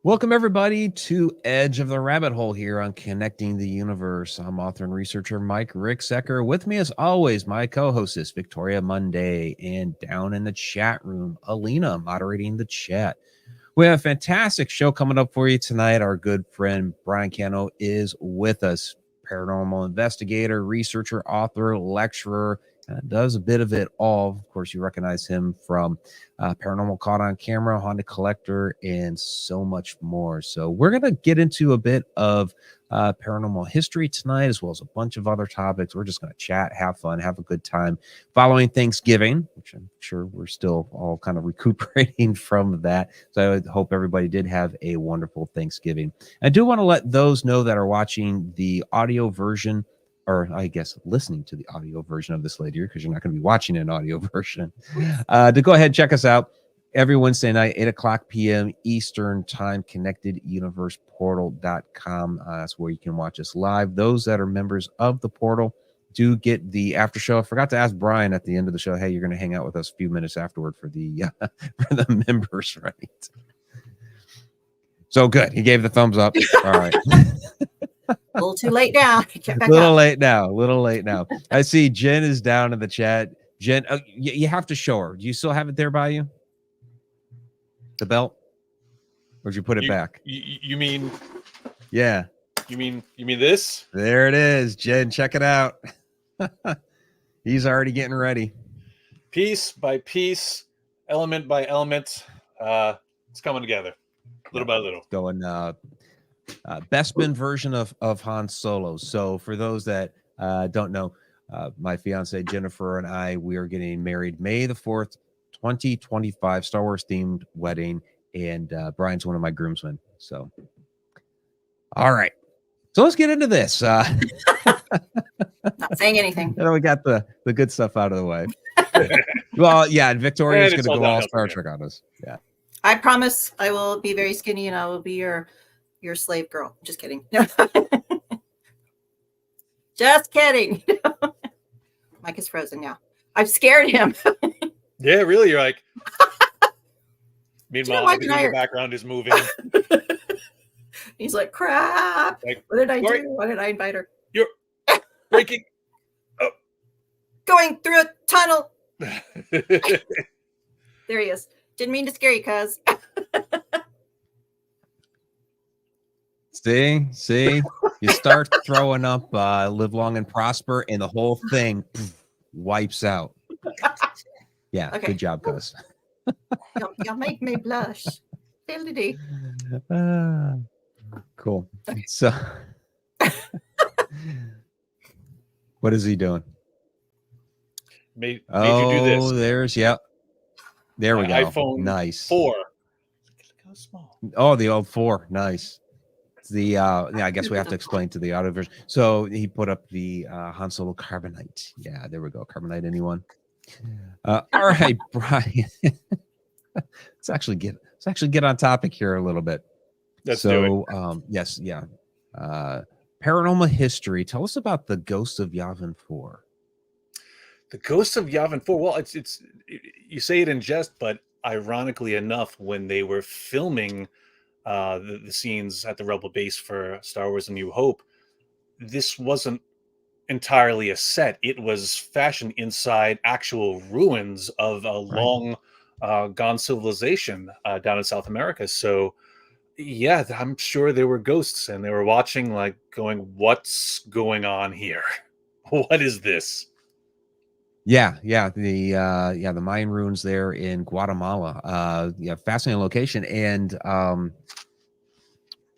Welcome, everybody, to Edge of the Rabbit Hole here on Connecting the Universe. I'm author and researcher Mike Ricksecker. With me, as always, my co-hostess, Victoria Monday, and down in the chat room, Alina, moderating the chat. We have a fantastic show coming up for you tonight. Our good friend Brian Cano is with us. Paranormal investigator, researcher, author, lecturer, does a bit of it all. Of course, you recognize him from Paranormal Caught on Camera, Haunted Collector, and so much more. So we're going to get into a bit of paranormal history tonight, as well as a bunch of other topics. We're just going to chat, have fun, have a good time following Thanksgiving, which I'm sure we're still all kind of recuperating from that. So I hope everybody did have a wonderful Thanksgiving. I do want to let those know that are watching the audio version, or I guess listening to the audio version of this later, because you're not going to be watching an audio version, to go ahead and check us out every Wednesday night, 8 o'clock p.m. Eastern Time, connecteduniverseportal.com. That's where you can watch us live. Those that are members of the portal do get the after show. I forgot to ask Brian at the end of the show, hey, you're going to hang out with us a few minutes afterward for the for the members, right? So good. He gave the thumbs up. All right. A little too late now. Little late now. I see Jen is down in the chat. Jen, you have to show her. Do you still have it there by you? The belt? Or did you put it back? You mean? Yeah. You mean this? There it is, Jen. Check it out. He's already getting ready. Piece by piece, element by element, it's coming together, little by little. Going Bespin version of Han Solo. So for those that don't know, my fiance Jennifer and I, we are getting married May the 4th, 2025, Star Wars themed wedding, and Brian's one of my groomsmen. So, all right, so let's get into this. Not saying anything. We got the good stuff out of the way. Well, yeah, and Victoria's going to go all Star Trek on us. Yeah, I promise I will be very skinny and I will be your slave girl. Just kidding. Just kidding. Mike is frozen now. I've scared him. Yeah, really. You're like. Meanwhile, everything in the background is moving. He's like, crap. Like, what did I do? Why did I invite her? You're breaking. Oh. Going through a tunnel. There he is. Didn't mean to scare you, cuz. See, you start throwing up live long and prosper, and the whole thing wipes out. Yeah, okay. Good job, cuz. You'll make me blush. Cool. So, what is he doing? Made you do this. Oh, there we go. iPhone nice 4. Look how small. Oh, the old 4. Nice. The I guess we have to explain to the audio version. So he put up the Han Solo Carbonite. Yeah, there we go. Carbonite, anyone? All right, Brian. let's actually get on topic here a little bit. Let's do it. Yes, yeah. Paranormal history. Tell us about the Ghost of Yavin 4. The Ghost of Yavin 4. Well, it's you say it in jest, but ironically enough, when they were filming the scenes at the Rebel base for Star Wars: A New Hope, this wasn't entirely a set. It was fashioned inside actual ruins of a long gone civilization down in South America. So yeah, I'm sure there were ghosts, and they were watching, like, going, what's going on here? What is this? Yeah, the Mayan ruins there in Guatemala. Fascinating location. And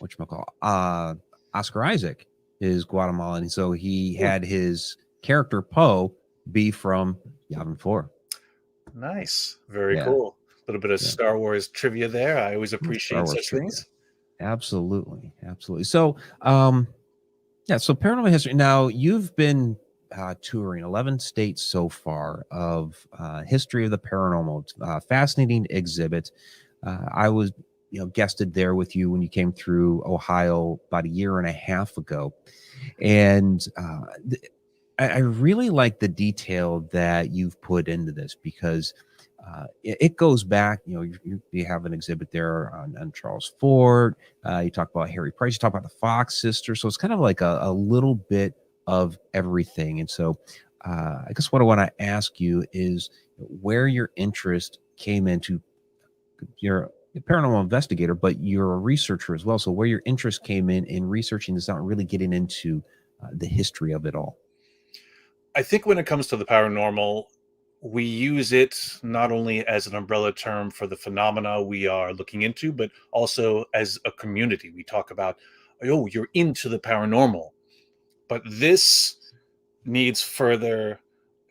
whatchamacallit, Oscar Isaac is Guatemalan, so he had his character Poe be from Yavin 4. Nice, very cool. A little bit of Star Wars trivia there. I always appreciate such things. Absolutely. So, so paranormal history. Now, you've been touring 11 states so far of history of the paranormal. Fascinating exhibit. I was, guested there with you when you came through Ohio about a year and a half ago, and I really like the detail that you've put into this, because it goes back. You have an exhibit there on Charles Ford. You talk about Harry Price. You talk about the Fox sisters. So it's kind of like a little bit of everything. And so I guess what I want to ask you is where your interest came into. You're a paranormal investigator, but you're a researcher as well. So where your interest came in researching this out and really getting into the history of it all. I think when it comes to the paranormal, we use it not only as an umbrella term for the phenomena we are looking into, but also as a community. We talk about, oh, you're into the paranormal. But this needs further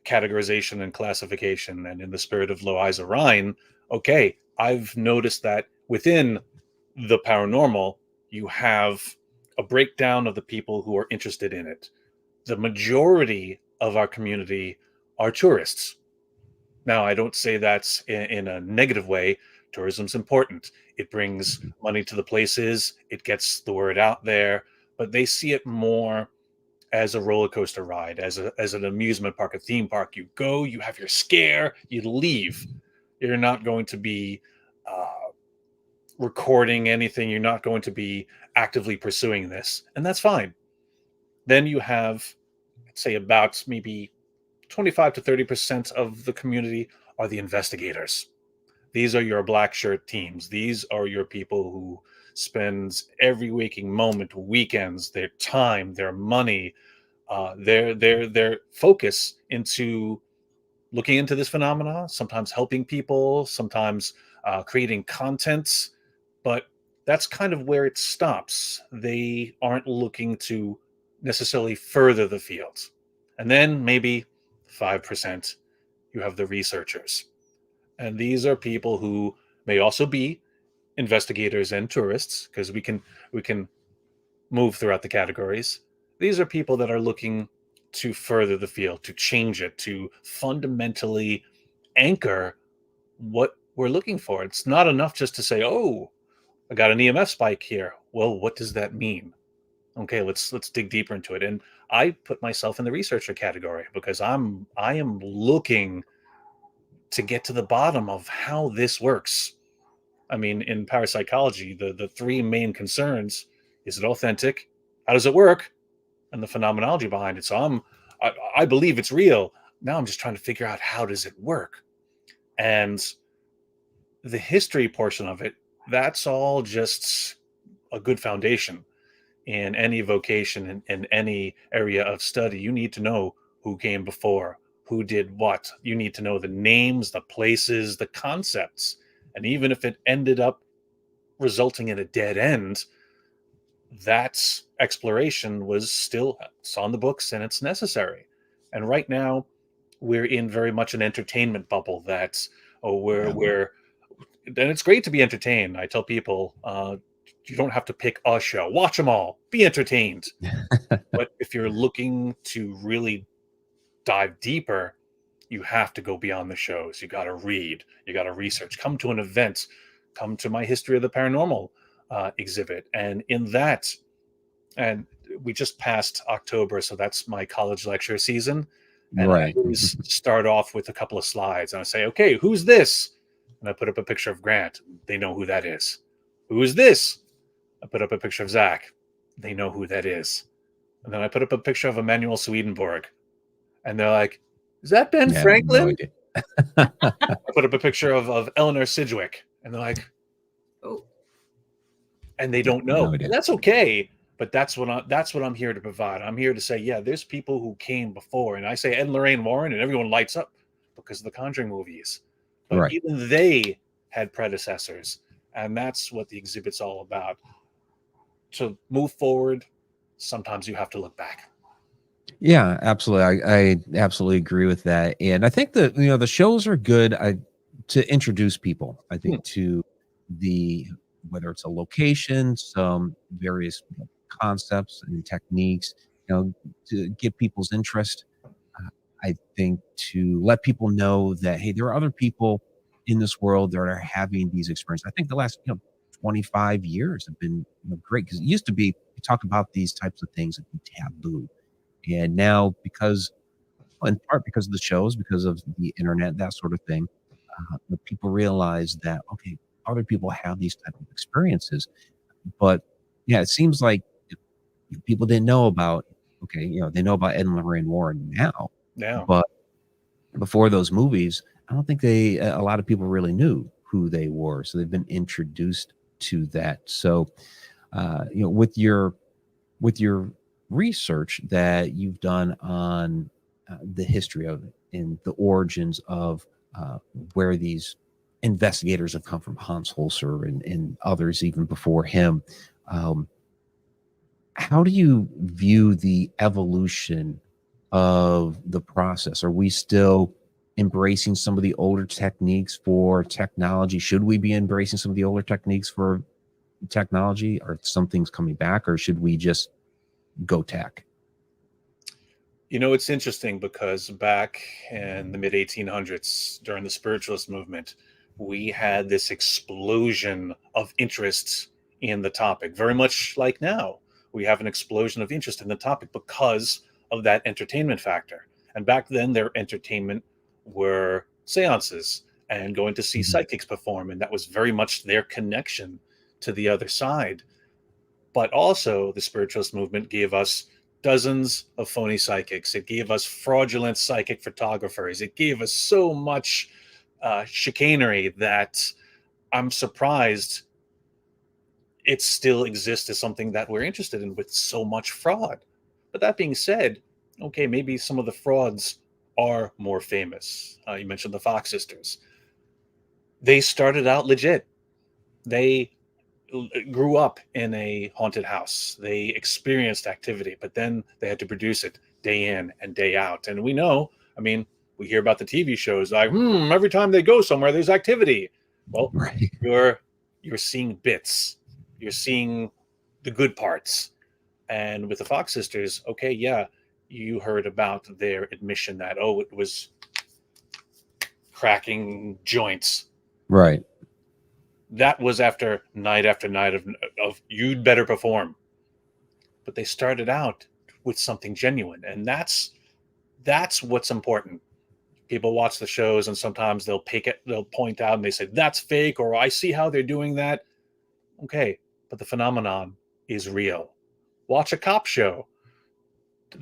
categorization and classification. And in the spirit of Loiza Rhine, okay, I've noticed that within the paranormal, you have a breakdown of the people who are interested in it. The majority of our community are tourists. Now, I don't say that's in a negative way. Tourism's important. It brings money to the places. It gets the word out there. But they see it more as a roller coaster ride, as an amusement park, a theme park. You go, you have your scare, you leave. You're not going to be recording anything. You're not going to be actively pursuing this. And that's fine. Then you have, let's say, about maybe 25 to 30% of the community are the investigators. These are your black shirt teams. These are your people who spend every waking moment, weekends, their time, their money, their focus into looking into this phenomena, sometimes helping people, sometimes creating content. But that's kind of where it stops. They aren't looking to necessarily further the field. And then maybe 5%, you have the researchers. And these are people who may also be investigators and tourists, because we can move throughout the categories. These are people that are looking to further the field, to change it, to fundamentally anchor what we're looking for. It's not enough just to say, "Oh, I got an EMF spike here." Well, what does that mean? Okay, let's dig deeper into it. And I put myself in the researcher category because I am looking to get to the bottom of how this works. I mean, in parapsychology, the three main concerns: is it authentic? How does it work? And the phenomenology behind it. So I believe it's real. Now I'm just trying to figure out, how does it work? And the history portion of it, that's all just a good foundation. In any vocation, in any area of study, you need to know who came before, who did what. You need to know the names, the places, the concepts. And even if it ended up resulting in a dead end, that exploration was still, it's on the books and it's necessary. And right now, we're in very much an entertainment bubble that, we're and it's great to be entertained. I tell people, you don't have to pick a show. Watch them all. Be entertained. But if you're looking to really dive deeper, you have to go beyond the shows. You got to read. You got to research. Come to an event. Come to my History of the Paranormal exhibit. And in that, and we just passed October, so that's my college lecture season. And Right. I always start off with a couple of slides. And I say, okay, who's this? And I put up a picture of Grant. They know who that is. Who is this? I put up a picture of Zach. They know who that is. And then I put up a picture of Emmanuel Swedenborg. And they're like, is that Ben Franklin? No idea. I put up a picture of Eleanor Sidgwick. And they're like, Oh, and they don't know. And that's okay. But that's what I'm here to provide. I'm here to say, yeah, there's people who came before. And I say Ed and Lorraine Warren, and everyone lights up because of the Conjuring movies. But Right. even they had predecessors. And that's what the exhibit's all about. To move forward, sometimes you have to look back. Yeah, absolutely. I absolutely agree with that. And I think that, the shows are good to introduce people, I think, to whether it's a location, some various concepts and techniques, to get people's interest. I think to let people know that, hey, there are other people in this world that are having these experiences. I think the last 25 years have been great, because it used to be, you talk about these types of things that be taboo, and now, in part because of the shows, because of the internet, that sort of thing, that people realize that, okay, other people have these type of experiences. But yeah, it seems like people didn't know about, okay, they know about Ed and Lorraine Warren now, Yeah. but before those movies, I don't think a lot of people really knew who they were. So they've been introduced to that. So, with your research that you've done on the history of it and the origins of where these investigators have come from, Hans Holzer and others even before him, um, how do you view the evolution of the process? Are we still embracing some of the older techniques for technology? Should we be embracing some of the older techniques for technology? Are some things coming back, or should we just go tech? It's interesting because back in the mid 1800s, during the spiritualist movement, we had this explosion of interest in the topic, very much like now. We have an explosion of interest in the topic because of that entertainment factor. And back then, their entertainment were seances and going to see Mhm. psychics perform. And that was very much their connection to the other side. But also, the spiritualist movement gave us dozens of phony psychics. It gave us fraudulent psychic photographers. It gave us so much chicanery that I'm surprised it still exists as something that we're interested in with so much fraud. But that being said, okay, maybe some of the frauds are more famous. You mentioned the Fox sisters. They started out legit. They grew up in a haunted house. They experienced activity, but then they had to produce it day in and day out. And we know, I mean, we hear about the TV shows like, every time they go somewhere, there's activity. Well, Right. you're seeing bits. You're seeing the good parts. And with the Fox sisters, okay, yeah, you heard about their admission that, it was cracking joints. Right. That was after night of you'd better perform. But they started out with something genuine, and that's what's important. People watch the shows and sometimes they'll point out and they say that's fake, or I see how they're doing that. Okay, but the phenomenon is real. Watch a cop show.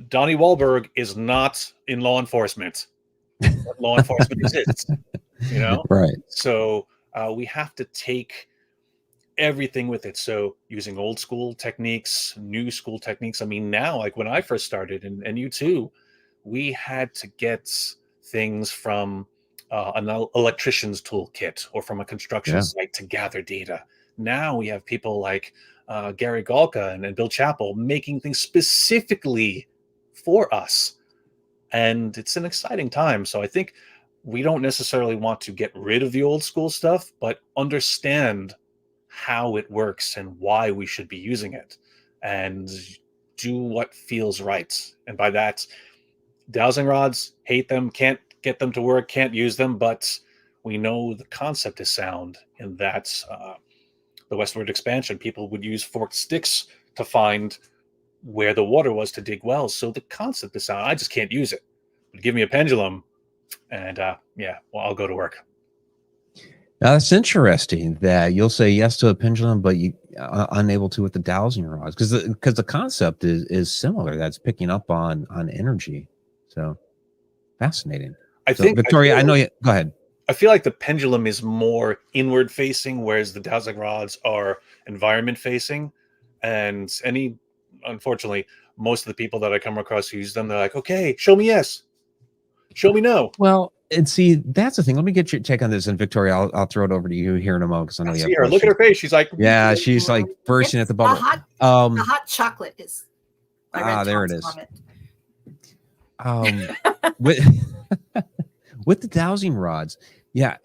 Donnie Wahlberg is not in law enforcement. Law enforcement exists, Right. So we have to take everything with it. So using old school techniques, new school techniques. I mean, now, like when I first started, and you too, we had to get things from an electrician's toolkit or from a construction Yeah. site to gather data. Now we have people like Gary Galka and Bill Chappell making things specifically for us. And it's an exciting time. So I think we don't necessarily want to get rid of the old school stuff, but understand how it works and why we should be using it and do what feels right. And by that, dowsing rods, hate them, can't get them to work, can't use them, but we know the concept is sound in that the westward expansion, people would use forked sticks to find where the water was to dig wells. So the concept is sound. I just can't use it. But give me a pendulum and I'll go to work. Now, that's interesting that you'll say yes to a pendulum, but you unable to with the dowsing rods, because the concept is similar. That's picking up on energy. So fascinating. So Victoria, I know you. Go ahead. I feel like the pendulum is more inward facing, whereas the dowsing rods are environment facing. And unfortunately, most of the people that I come across who use them, they're like, okay, show me yes. Show me no. Well, and see, that's the thing. Let me get your take on this. And Victoria, I'll throw it over to you here in a moment because I know you have her. Look at her face. She's like, yeah, she's like bursting at the bubble. The hot chocolate is. There it is. With with the dowsing rods, yeah.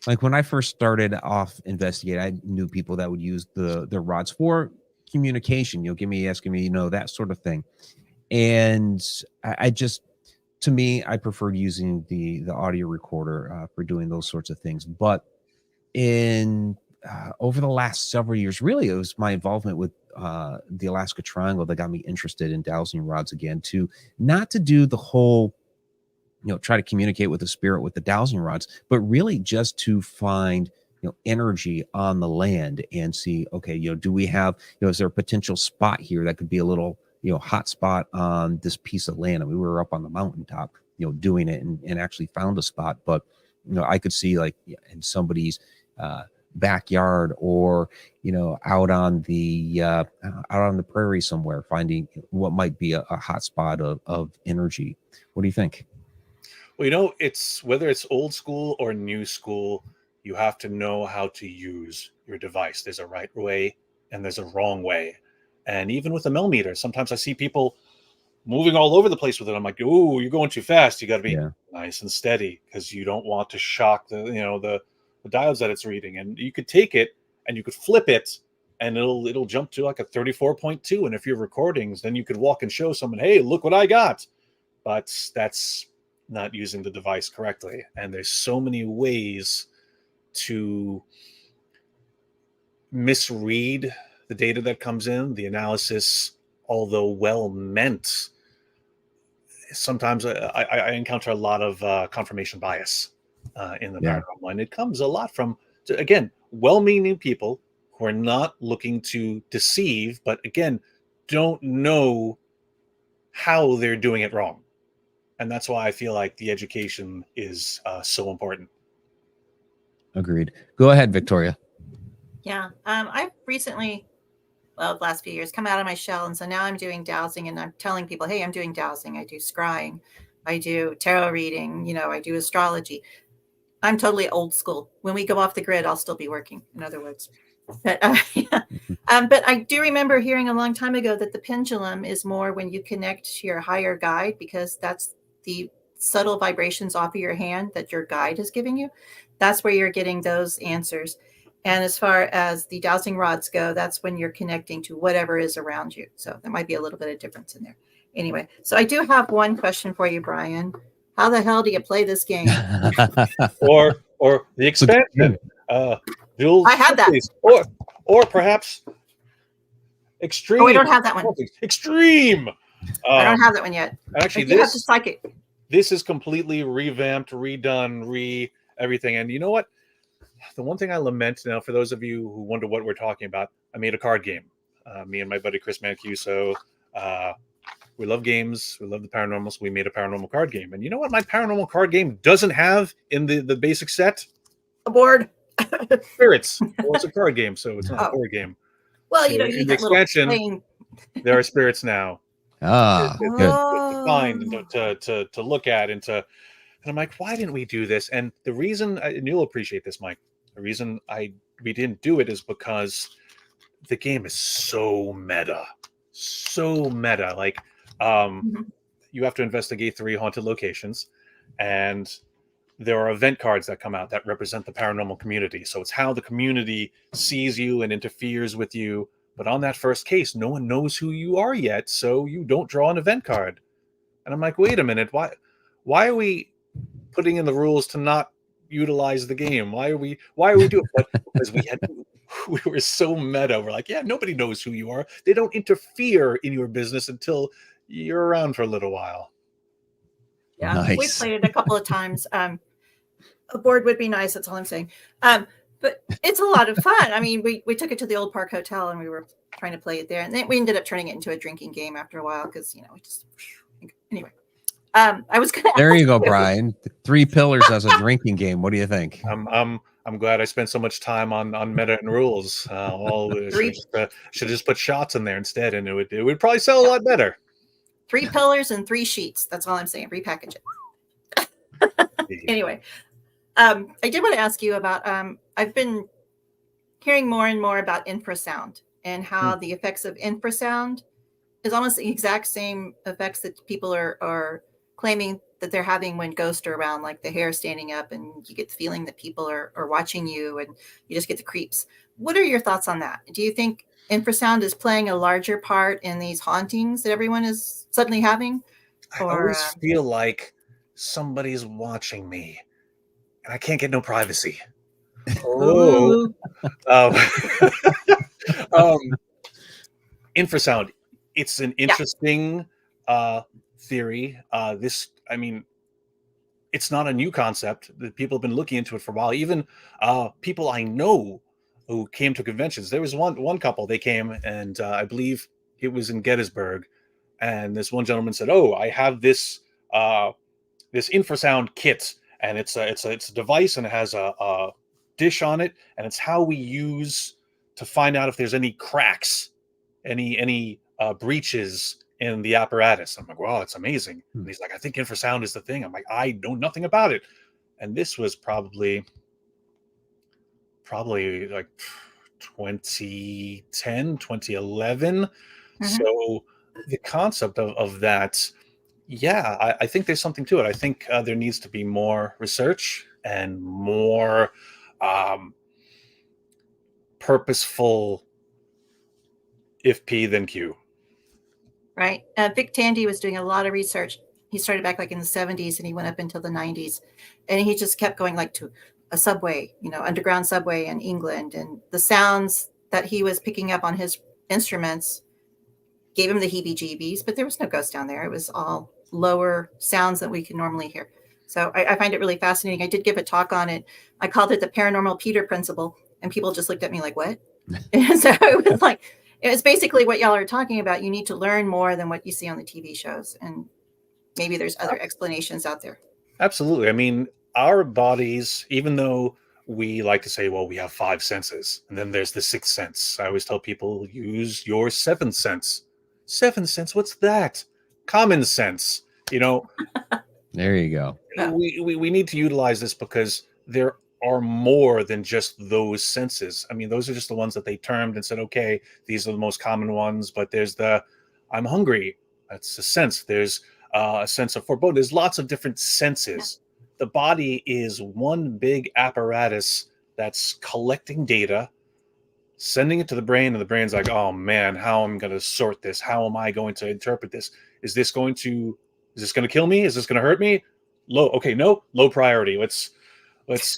Like when I first started off investigating, I knew people that would use the rods for communication. Give me yes, give me that sort of thing. And I just, to me, I preferred using the audio recorder for doing those sorts of things. But in over the last several years, really, it was my involvement with the Alaska Triangle that got me interested in dowsing rods again. Not to do the whole try to communicate with the spirit with the dowsing rods, but really just to find energy on the land and see, okay, do we have, is there a potential spot here that could be a little hot spot on this piece of land? I mean, we were up on the mountaintop doing it, and actually found a spot, but I could see like in somebody's backyard, or out on the prairie somewhere, finding what might be a hot spot of energy. What do you think? Well, it's whether it's old school or new school, you have to know how to use your device. There's a right way and there's a wrong way. And even with a millimeter, sometimes I see people moving all over the place with it. I'm like, "Ooh, you're going too fast. You got to be nice and steady, because you don't want to shock the diodes that it's reading." And you could take it and you could flip it, and it'll jump to like a 34.2. And if you're recordings, then you could walk and show someone, "Hey, look what I got." But that's not using the device correctly. And there's so many ways to misread the data that comes in. The analysis, although well meant, sometimes I encounter a lot of confirmation bias in the paranormal, and it comes a lot from, again, well-meaning people who are not looking to deceive, but again, don't know how they're doing it wrong. And that's why I feel like the education is so important. Agreed. Go ahead, Victoria. Yeah. I've recently, the last few years, come out of my shell. And so now I'm doing dowsing, and I'm telling people, hey, I'm doing dowsing. I do scrying. I do tarot reading. I do astrology. I'm totally old school. When we go off the grid, I'll still be working, in other words. But, but I do remember hearing a long time ago that the pendulum is more when you connect to your higher guide, because that's the subtle vibrations off of your hand that your guide is giving you. That's where you're getting those answers. And as far as the dowsing rods go, that's when you're connecting to whatever is around you. So there might be a little bit of difference in there. Anyway, so I do have one question for you, Brian. How the hell do you play this game? or the expansion. Dual I had that. Or perhaps extreme. Oh, I don't have that one. Extreme. I don't have that one yet. Actually, you have to psychic. This is completely revamped, redone, everything. And you know what? The one thing I lament now, for those of you who wonder what we're talking about, I made a card game. Me and my buddy Chris Mancuso, we love games. We love the paranormal. So we made a paranormal card game. And you know what my paranormal card game doesn't have in the basic set? A board. Spirits. Well, it's a card game, so it's not a board game. Well, so in the expansion, there are spirits now. To find and to look at and I'm like, why didn't we do this? And the reason, and you'll appreciate this, Mike, the reason we didn't do it is because the game is so meta. Like, you have to investigate 3 haunted locations, and there are event cards that come out that represent the paranormal community. So it's how the community sees you and interferes with you. But on that first case, no one knows who you are yet, so you don't draw an event card. And I'm like, wait a minute, why are we putting in the rules to not utilize the game? Why are we doing it? But because we were so meta. We're like, yeah, nobody knows who you are. They don't interfere in your business until you're around for a little while. Yeah, nice. We played it a couple of times. A board would be nice. That's all I'm saying. But it's a lot of fun. I mean, we took it to the Old Park Hotel, and we were trying to play it there. And then we ended up turning it into a drinking game after a while, because, we just, anyway. I was going to. There you go, Brian. 3 pillars as a drinking game. What do you think? I'm glad I spent so much time on meta and rules. Should just put shots in there instead, and it would probably sell a lot better. 3 pillars and 3 sheets. That's all I'm saying. Repackage it. Anyway, I did want to ask you about. I've been hearing more and more about infrasound, and how the effects of infrasound is almost the exact same effects that people are claiming that they're having when ghosts are around, like the hair standing up, and you get the feeling that people are watching you, and you just get the creeps. What are your thoughts on that? Do you think infrasound is playing a larger part in these hauntings that everyone is suddenly having? I always feel like somebody's watching me, and I can't get no privacy. Infrasound. It's an interesting theory. it's not a new concept. That people have been looking into it for a while. Even people I know who came to conventions. There was one couple. They came, and I believe it was in Gettysburg, and this one gentleman said, "Oh, I have this this infrasound kit, and it's a device, and it has a dish on it, and it's how we use to find out if there's any cracks, any breaches in the apparatus." I'm like, "Wow, that's amazing." And he's like, "I think infrasound is the thing." I'm like, "I know nothing about it." And this was probably like 2010, 2011. So the concept of that, yeah, I think there's something to it. I think there needs to be more research and more purposeful, if P then Q. Right. Vic Tandy was doing a lot of research. He started back like in the 70s and he went up until the 90s. And he just kept going like to a subway, underground subway in England. And the sounds that he was picking up on his instruments gave him the heebie-jeebies, but there was no ghost down there. It was all lower sounds that we can normally hear. So I find it really fascinating. I did give a talk on it. I called it the Paranormal Peter Principle. And people just looked at me like, what? And so it was like, it's basically what y'all are talking about. You need to learn more than what you see on the TV shows. And maybe there's other explanations out there. Absolutely. I mean, our bodies, even though we like to say, well, we have 5 senses, and then there's the 6th sense. I always tell people, use your 7th sense. 7th sense? What's that? Common sense. There you go. We need to utilize this because there are more than just those senses. I mean, those are just the ones that they termed and said, okay, these are the most common ones, but there's the I'm hungry. That's a sense. There's a sense of foreboding. There's lots of different senses. The body is one big apparatus that's collecting data, sending it to the brain, and the brain's like, oh man, how am I going to sort this? How am I going to interpret this? Is this going to kill me? Is this going to hurt me? Low priority. Let's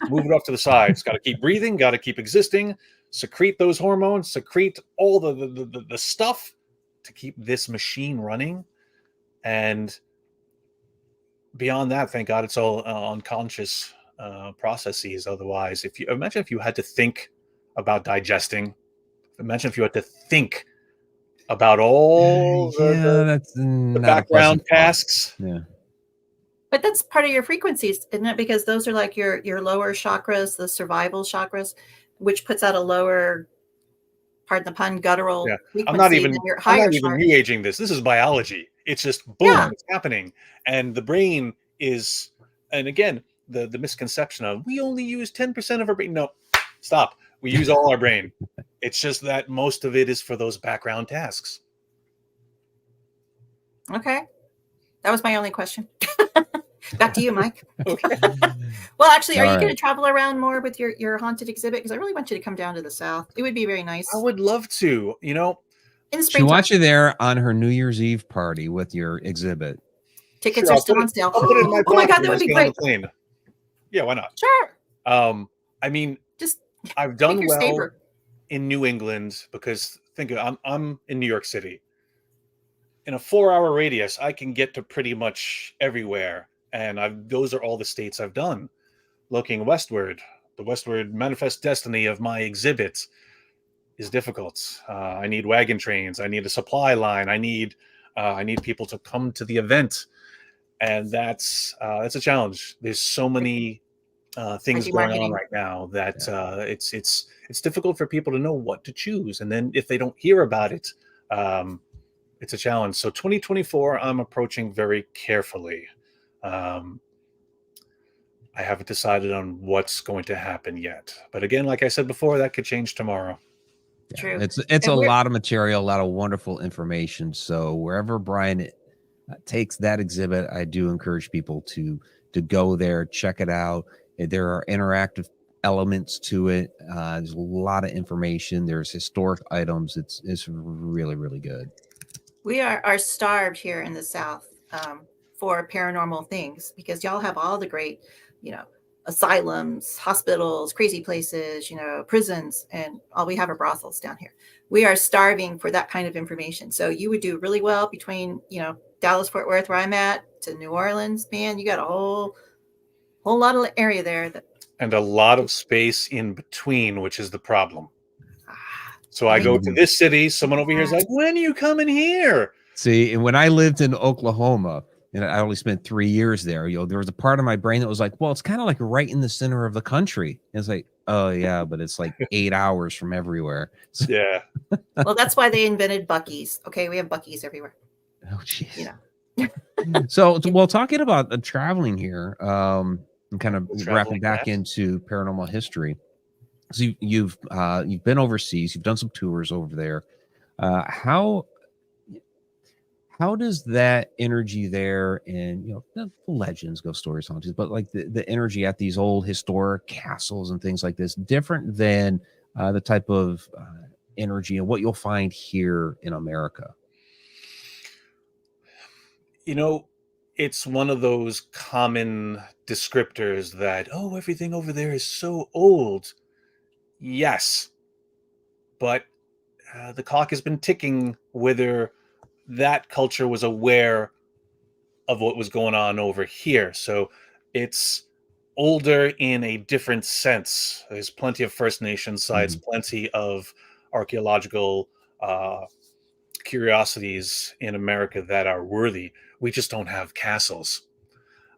move it off to the side. It's got to keep breathing, got to keep existing, secrete those hormones, secrete all the stuff to keep this machine running. And beyond that, thank God it's all unconscious processes. Otherwise, if you had to think about digesting, imagine if you had to think about all the background tasks. Yeah. But that's part of your frequencies, isn't it? Because those are like your lower chakras, the survival chakras, which puts out a lower, pardon the pun, guttural frequency. I'm not even new aging this. This is biology. It's just boom, it's happening. And the brain is, and again, the misconception of we only use 10% of our brain. No, stop. We use all our brain. It's just that most of it is for those background tasks. Okay. That was my only question. Back to you, Mike. Okay. Well, actually, are you going to travel around more with your haunted exhibit? Because I really want you to come down to the South. It would be very nice. I would love to. In the she wants you there on her New Year's Eve party with your exhibit. Tickets are still on sale. I'll put it in my oh my God, that would be great. Yeah, why not? Sure. I mean, just I've done well in New England because I'm in New York City. In a 4-hour radius, I can get to pretty much everywhere. And those are all the states I've done. Looking westward, the westward manifest destiny of my exhibit is difficult. I need wagon trains. I need a supply line. I need people to come to the event, and that's a challenge. There's so many things going on right now that it's difficult for people to know what to choose, and then if they don't hear about it, it's a challenge. So 2024, I'm approaching very carefully. I haven't decided on what's going to happen yet. But again, like I said before, that could change tomorrow. True. It's a lot of material, a lot of wonderful information. So wherever Brian takes that exhibit, I do encourage people to go there, check it out. There are interactive elements to it. There's a lot of information. There's historic items. It's really, really good. We are starved here in the South for paranormal things because y'all have all the great, asylums, hospitals, crazy places, prisons, and all we have are brothels down here. We are starving for that kind of information. So you would do really well between, Dallas, Fort Worth, where I'm at, to New Orleans, man. You got a whole whole lot of area there. And a lot of space in between, which is the problem. So I we- go to this city, someone over here is like, when are you coming here? See, and when I lived in Oklahoma, and I only spent 3 years there, there was a part of my brain that was like, well, it's kind of like right in the center of the country. And it's like, oh yeah, but it's like 8 hours from everywhere. So, Yeah. Well, that's why they invented Buc-ee's. Okay, we have Buc-ee's everywhere. oh jeez. You know. So, well, talking about traveling here, and kind of Traveling wrapping back gas. into paranormal history. So you've been overseas, you've done some tours over there. How does that energy there, and the legends, ghost stories, hauntings, but like the energy at these old historic castles and things like this, different than the type of energy and what you'll find here in America? It's one of those common descriptors that, oh, everything over there is so old. Yes, but the clock has been ticking whether that culture was aware of what was going on over here. So it's older in a different sense. There's plenty of First Nation sites, plenty of archaeological curiosities in America that are worthy. We just don't have castles.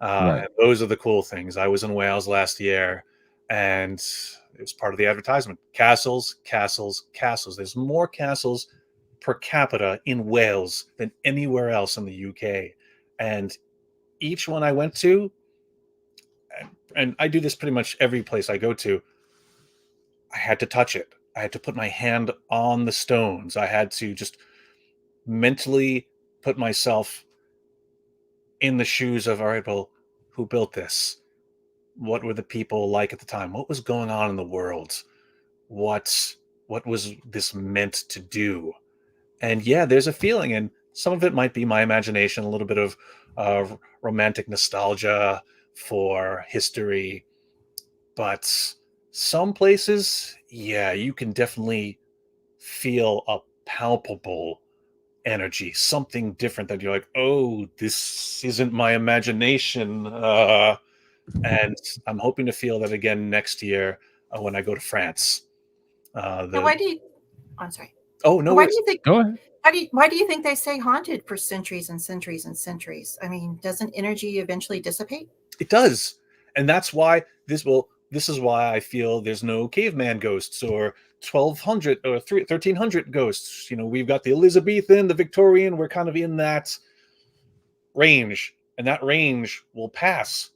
Right. And those are the cool things. I was in Wales last year, and it was part of the advertisement. Castles, castles, castles. There's more castles per capita in Wales than anywhere else in the UK. And each one I went to, and I do this pretty much every place I go to, I had to touch it. I had to put my hand on the stones. I had to just mentally put myself in the shoes of, all right, well, who built this? What were the people like at the time? What was going on in the world? What was this meant to do? And yeah, there's a feeling, and some of it might be my imagination, a little bit of romantic nostalgia for history, but some places, yeah, you can definitely feel a palpable energy, something different that you're like, oh, this isn't my imagination. And I'm hoping to feel that again next year when I go to France. Now, why do you? I'm sorry. Oh, no Why worries. do you think? Go ahead. Why do you think they stay haunted for centuries and centuries and centuries? I mean, doesn't energy eventually dissipate? It does. And that's why this is why I feel there's no caveman ghosts or 1200 or 1300 ghosts. We've got the Elizabethan, the Victorian, we're kind of in that range, and that range will pass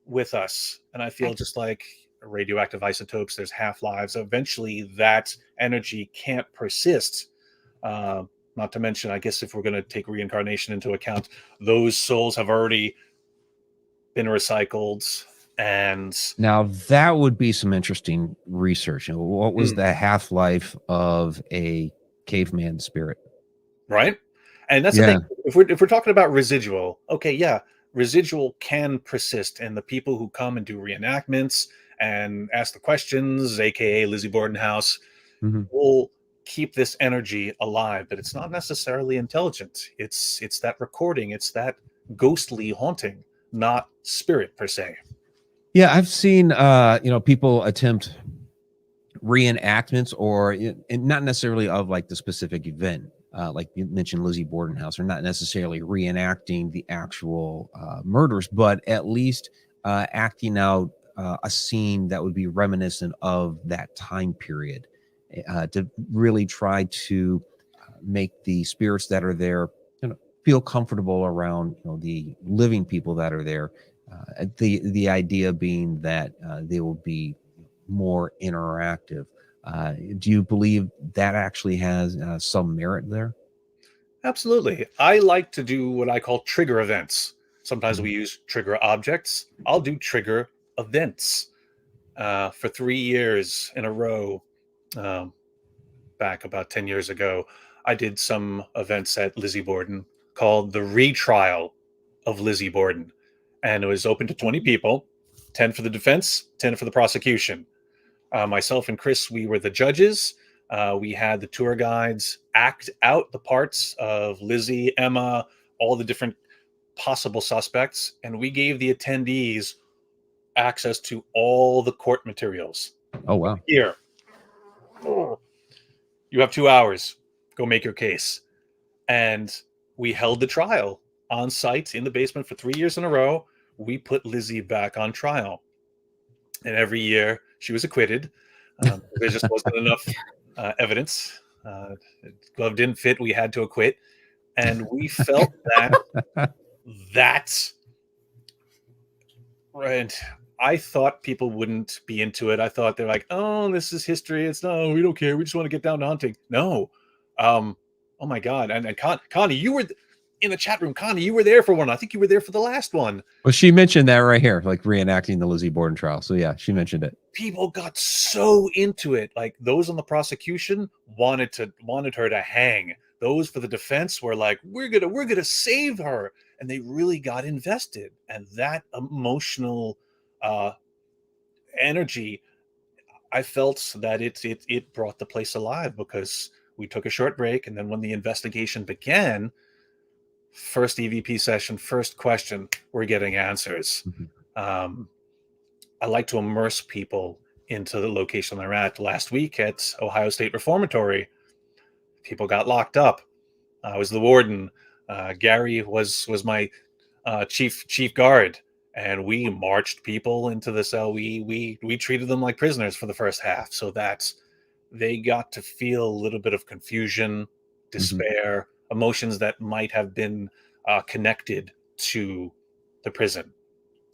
with us. And I feel just like radioactive isotopes, there's half-lives. Eventually that energy can't persist. Not to mention, I guess if we're going to take reincarnation into account, those souls have already been recycled. And Now that would be some interesting research. What was the half-life of a caveman spirit? right. And that's the thing. If we're talking about residual, okay, yeah, residual can persist, and the people who come and do reenactments and ask the questions, aka Lizzie Borden house, will keep this energy alive, but it's not necessarily intelligent. It's that recording, it's that ghostly haunting, not spirit per se. Yeah, I've seen people attempt reenactments, or not necessarily of like the specific event. Like you mentioned, Lizzie Borden house, or not necessarily reenacting the actual murders, but at least acting out a scene that would be reminiscent of that time period, to really try to make the spirits that are there feel comfortable around the living people that are there. The idea being that they will be more interactive. Do you believe that actually has some merit there? Absolutely. I like to do what I call trigger events. Sometimes we use trigger objects. I'll do trigger events. For 3 years in a row, um, back about 10 years ago, I did some events at Lizzie Borden called the retrial of Lizzie Borden. And it was open to 20 people, 10 for the defense, 10 for the prosecution. Myself and Chris, we were the judges. We had the tour guides act out the parts of Lizzie, Emma, all the different possible suspects. And we gave the attendees access to all the court materials. Oh, wow. Here, you have 2 hours. Go make your case. And we held the trial on site in the basement for 3 years in a row. We put Lizzie back on trial. And every year she was acquitted. There just wasn't enough evidence. Glove didn't fit. We had to acquit. And we felt that's right. I thought people wouldn't be into it. I thought they're like, oh, this is history. It's no, we don't care. We just want to get down to hunting. No. Oh my God. And Connie, you were in the chat room. Connie, you were there for one. I think you were there for the last one. Well, she mentioned that right here, like reenacting the Lizzie Borden trial. So yeah, she mentioned it. People got so into it. Like those on the prosecution wanted her to hang. Those for the defense were like, we're gonna save her. And they really got invested. And that emotional energy, I felt that it brought the place alive, because we took a short break, and then when the investigation began, first EVP session, first question, we're getting answers. Mm-hmm. I like to immerse people into the location they're at. Last week at Ohio State Reformatory, people got locked up. I was the warden. Gary was my chief guard, and we marched people into the cell. We treated them like prisoners for the first half, so that they got to feel a little bit of confusion, despair, emotions that might have been connected to the prison.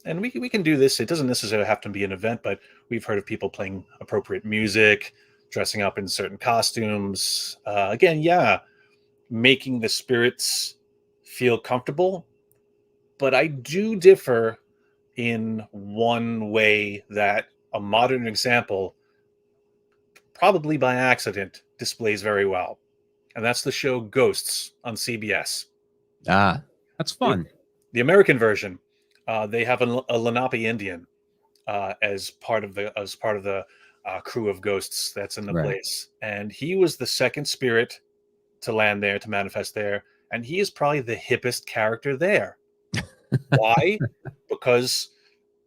And we can do this. It doesn't necessarily have to be an event, but we've heard of people playing appropriate music, dressing up in certain costumes. Again, making the spirits feel comfortable. But I do differ in one way that a modern example, probably by accident, displays very well. And that's the show Ghosts on CBS. Ah, that's fun. The American version, they have a Lenape Indian as part of the crew of ghosts that's in the place. And he was the second spirit to land there, to manifest there. And he is probably the hippest character there. Why? Because,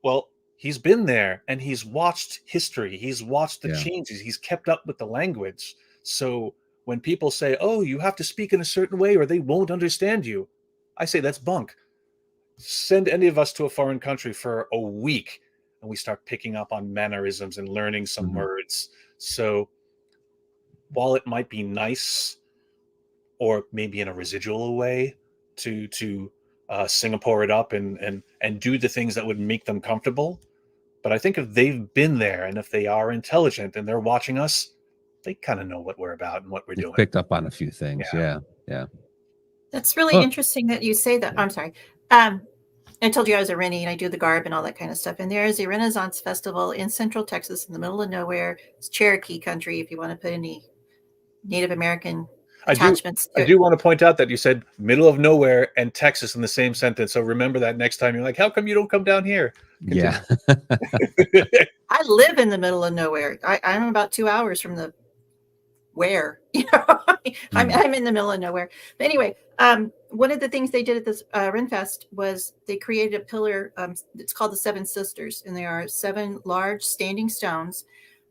well, he's been there and he's watched history. He's watched the changes. He's kept up with the language. So when people say, oh, you have to speak in a certain way or they won't understand you, I say that's bunk. Send any of us to a foreign country for a week and we start picking up on mannerisms and learning some words. So while it might be nice, or maybe in a residual way, to Singapore it up and do the things that would make them comfortable. But I think if they've been there and if they are intelligent and they're watching us, they kind of know what we're about and what we're doing. Picked up on a few things. Yeah. That's really interesting that you say that. I'm sorry. I told you I was a Rennie and I do the garb and all that kind of stuff. And there is a Renaissance festival in Central Texas in the middle of nowhere. It's Cherokee country, if you want to put any Native American attachments. I do want to point out that you said middle of nowhere and Texas in the same sentence. So remember that next time. You're like, how come you don't come down here? Continue. Yeah. I live in the middle of nowhere. I'm about 2 hours from the where, I'm in the middle of nowhere. But anyway, one of the things they did at this Renfest was they created a pillar. It's called the Seven Sisters, and there are 7 large standing stones.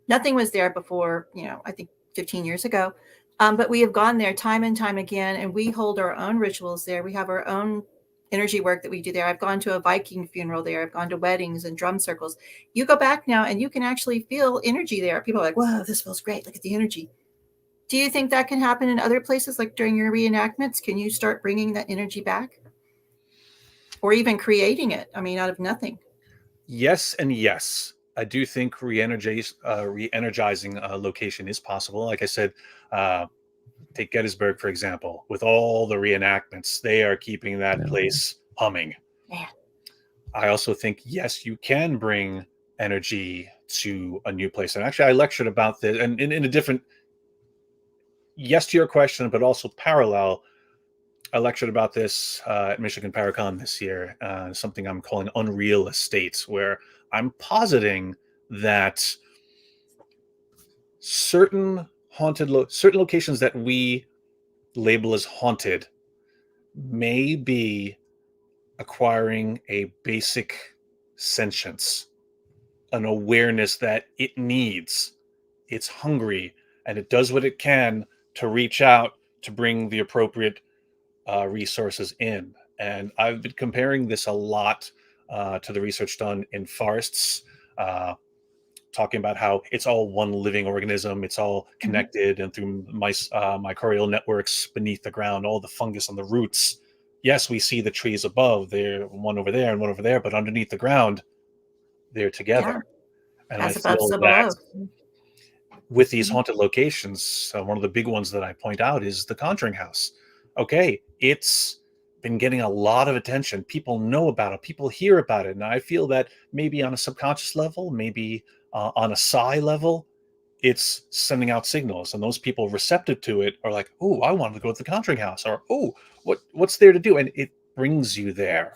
Nothing was there before, I think 15 years ago. But we have gone there time and time again, and we hold our own rituals there. We have our own energy work that we do there. I've gone to a Viking funeral there. I've gone to weddings and drum circles. You go back now and you can actually feel energy there. People are like, wow, this feels great. Look at the energy. Do you think that can happen in other places, like during your reenactments? Can you start bringing that energy back? Or even creating it, out of nothing? Yes and yes. I do think re-energizing a location is possible. Like I said, take Gettysburg, for example. With all the reenactments, they are keeping that place humming. Man. I also think, yes, you can bring energy to a new place. And actually, I lectured about this, and in a different, yes to your question, but also parallel. I lectured about this at Michigan Paracon this year, something I'm calling unreal estates, where I'm positing that certain locations that we label as haunted may be acquiring a basic sentience an awareness that it needs. It's hungry, and it does what it can to reach out to bring the appropriate resources in. And I've been comparing this a lot to the research done in forests, talking about how it's all one living organism, it's all connected, and through mycorrhizal networks beneath the ground, all the fungus on the roots. Yes, we see the trees above, they're one over there and one over there, but underneath the ground, they're together. Yeah. And I As above, feel so that below. with these haunted locations, one of the big ones that I point out is the Conjuring House. Okay, it's been getting a lot of attention. People know about it, people hear about it. And I feel that maybe on a subconscious level, maybe on a psi level, it's sending out signals. And those people receptive to it are like, oh, I wanted to go to the Conjuring House, or oh, what's there to do? And it brings you there.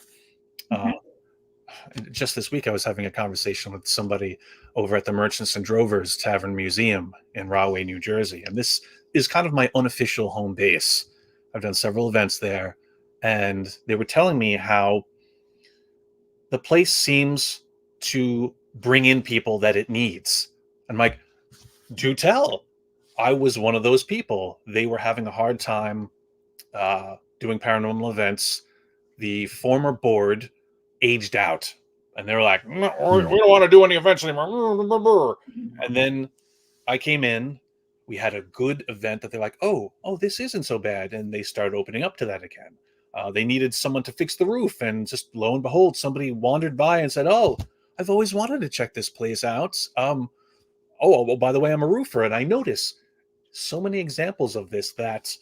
Just this week, I was having a conversation with somebody over at the Merchants and Drovers Tavern Museum in Rahway, New Jersey. And this is kind of my unofficial home base. I've done several events there, and they were telling me how the place seems to bring in people that it needs. I'm like, do tell. I was one of those people. They were having a hard time doing paranormal events. The former board aged out, and they were like, "No, we don't want to do any events anymore." And then I came in. We had a good event that they're like, oh, this isn't so bad. And they started opening up to that again. They needed someone to fix the roof. And just lo and behold, somebody wandered by and said, oh, I've always wanted to check this place out. Well, by the way, I'm a roofer. And I notice so many examples of this, that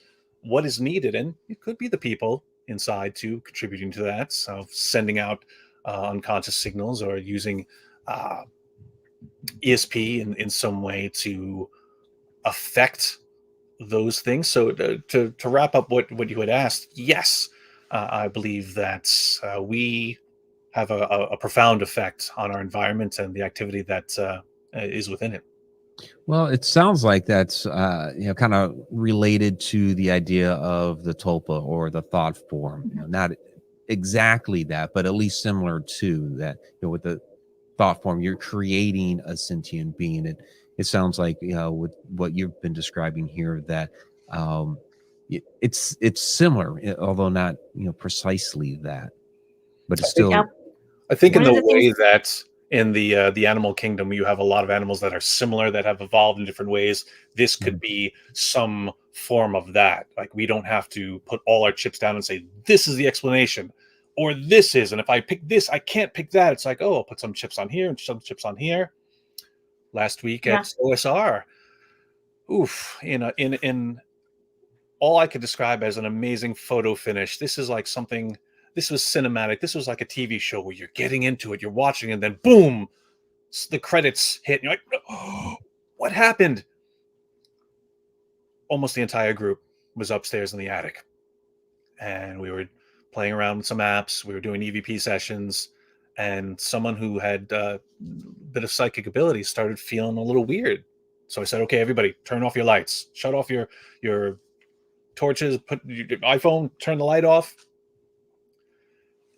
what is needed, and it could be the people inside too contributing to that, so sending out unconscious signals or using ESP in some way to affect those things. So to wrap up what you had asked, yes, I believe that we have a profound effect on our environment and the activity that is within it. Well, it sounds like that's kind of related to the idea of the tulpa or the thought form. Not exactly that, but at least similar to that. With the thought form, you're creating a sentient being. It sounds like with what you've been describing here, that it's similar, although not precisely that, but it's still. Yeah. I think in One of the the things- way that in the animal kingdom, you have a lot of animals that are similar, that have evolved in different ways. This could be some form of that. Like, we don't have to put all our chips down and say, this is the explanation, or this is, and if I pick this, I can't pick that. It's like, oh, I'll put some chips on here and some chips on here. Last week Yeah. at OSR, in all I could describe as an amazing photo finish. This is like something. This was cinematic. This was like a TV show where you're getting into it, you're watching, and then boom, the credits hit, and you're like, oh, what happened? Almost the entire group was upstairs in the attic, and we were playing around with some apps. We were doing EVP sessions, and someone who had a bit of psychic ability started feeling a little weird. So I said, okay, everybody, turn off your lights, shut off your torches, put your iPhone, turn the light off.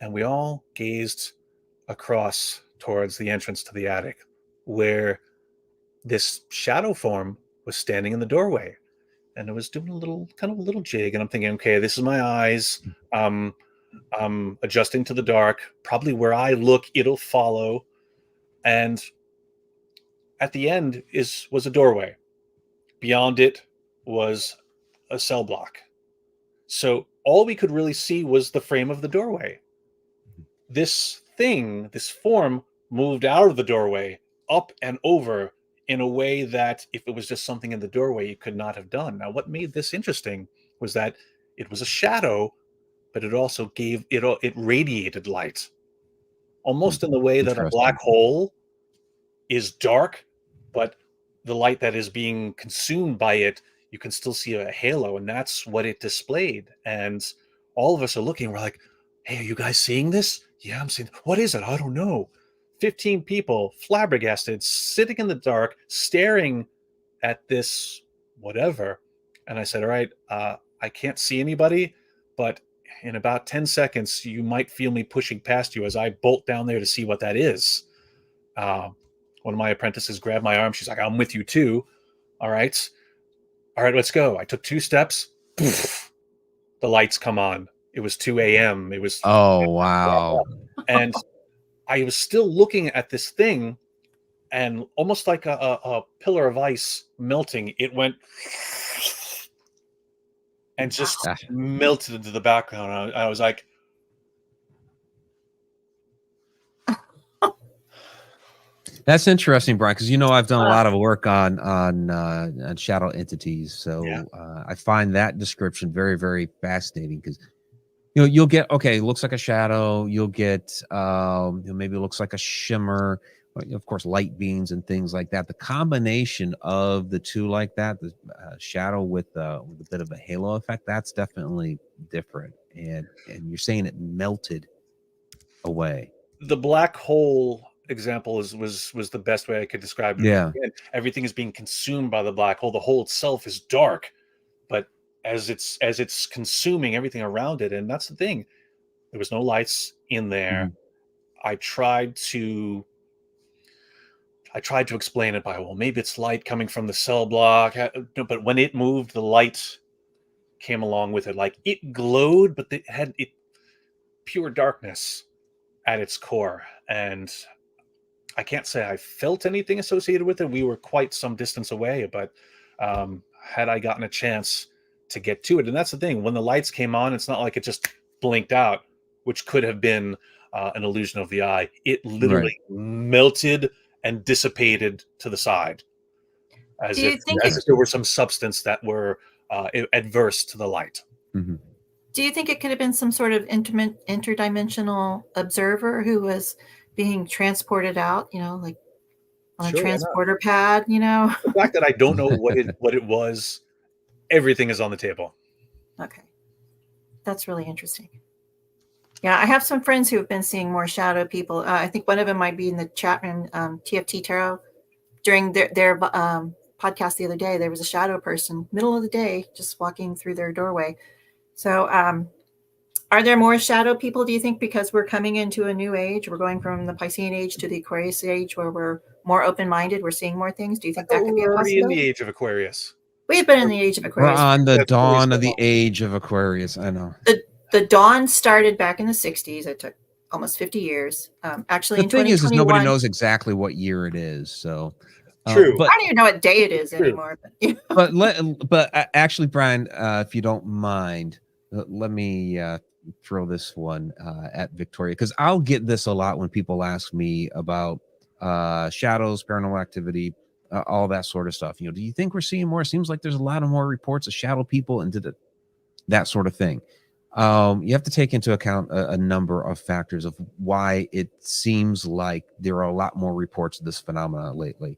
And we all gazed across towards the entrance to the attic, where this shadow form was standing in the doorway, and it was doing a little jig. And I'm thinking, okay, this is my eyes. I'm adjusting to the dark. Probably where I look, it'll follow. And at the end was a doorway. Beyond it was a cell block. So all we could really see was the frame of the doorway. This form moved out of the doorway, up and over, in a way that if it was just something in the doorway, it could not have done. Now, what made this interesting was that it was a shadow, but it also it radiated light, almost in the way that a black hole is dark, but the light that is being consumed by it, you can still see a halo, and that's what it displayed. And all of us are looking, we're like, hey, are you guys seeing this? Yeah, I'm seeing. What is it? I don't know. 15 people, flabbergasted, sitting in the dark, staring at this whatever. And I said, all right, I can't see anybody, but in about 10 seconds, you might feel me pushing past you as I bolt down there to see what that is. one of my apprentices grabbed my arm. She's like, I'm with you too. All right, let's go. I took 2 steps. Poof, the lights come on. It was 2 a.m. It was, Oh, wow. and I was still looking at this thing, and almost like a pillar of ice melting, it went and just melted into the background. I was like, That's interesting, Brian, because I've done a lot of work on shadow entities, so I find that description very, very fascinating. Because you'll get looks like a shadow, you'll get maybe it looks like a shimmer, of course, light beams and things like that. The combination of the two like that, the shadow with a bit of a halo effect, that's definitely different. And you're saying it melted away. The black hole example was the best way I could describe it. Yeah. Again, everything is being consumed by the black hole. The hole itself is dark, but as it's consuming everything around it, and that's the thing. There was no lights in there. Mm-hmm. I tried to explain it by, well, maybe it's light coming from the cell block, but when it moved, the light came along with it. Like, it glowed, but it had pure darkness at its core, and I can't say I felt anything associated with it. We were quite some distance away, but had I gotten a chance to get to it, and that's the thing, when the lights came on, it's not like it just blinked out, which could have been an illusion of the eye. It literally melted and dissipated to the side, as if there were some substance that were adverse to the light. Mm-hmm. Do you think it could have been some sort of interdimensional observer who was being transported out, like on a transporter pad, The fact that I don't know what it was, everything is on the table. Okay. That's really interesting. Yeah, I have some friends who have been seeing more shadow people. I think one of them might be in the chat room, TFT Tarot. During their podcast the other day, there was a shadow person, middle of the day, just walking through their doorway. So are there more shadow people, do you think, because we're coming into a new age? We're going from the Piscean age to the Aquarius age, where we're more open-minded, we're seeing more things. Do you think that could be a possibility? We're already in the age of Aquarius. We've been in the age of Aquarius. We're on the dawn of the age of Aquarius. I know. The dawn started back in the 60s. It took almost 50 years. Actually, the thing is nobody knows exactly what year it is. So true. But I don't even know what day it is anymore. But actually, Brian, if you don't mind, let me throw this one at Victoria, because I'll get this a lot when people ask me about shadows, paranormal activity, all that sort of stuff. Do you think we're seeing more? It seems like there's a lot of more reports of shadow people and that sort of thing. You have to take into account a number of factors of why it seems like there are a lot more reports of this phenomenon lately.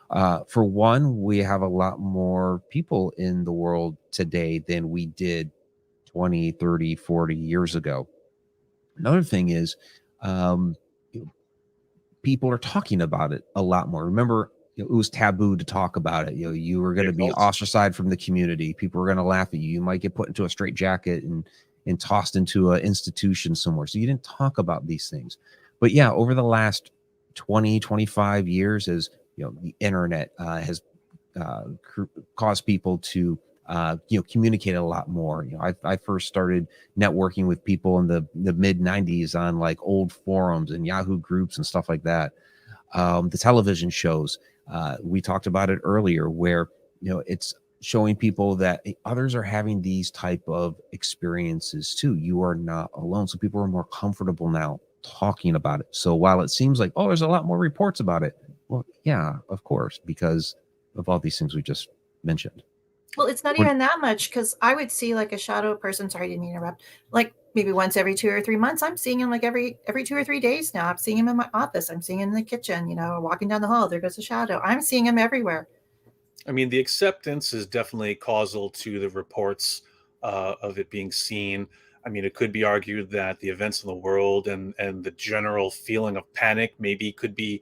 For one, we have a lot more people in the world today than we did 20, 30, 40 years ago. Another thing is people are talking about it a lot more. Remember, it was taboo to talk about it. You were going to be ostracized from the community. People were going to laugh at you. You might get put into a straitjacket and tossed into an institution somewhere. So you didn't talk about these things. But yeah, over the last 20, 25 years, as the internet has caused people to communicate a lot more. I first started networking with people in the mid 90s on like old forums and Yahoo groups and stuff like that. The television shows, we talked about it earlier, where it's showing people that others are having these type of experiences too. You are not alone. So people are more comfortable now talking about it. So while it seems like, there's a lot more reports about it, well, yeah, of course, because of all these things we just mentioned. Well, it's not even that much, because I would see like a shadow person. Sorry, I didn't mean to interrupt. Like maybe once every 2 or 3 months. I'm seeing him like every 2 or 3 days now. I'm seeing him in my office. I'm seeing him in the kitchen. Walking down the hall. There goes a shadow. I'm seeing him everywhere. I mean, the acceptance is definitely causal to the reports of it being seen. I mean, it could be argued that the events in the world and the general feeling of panic maybe could be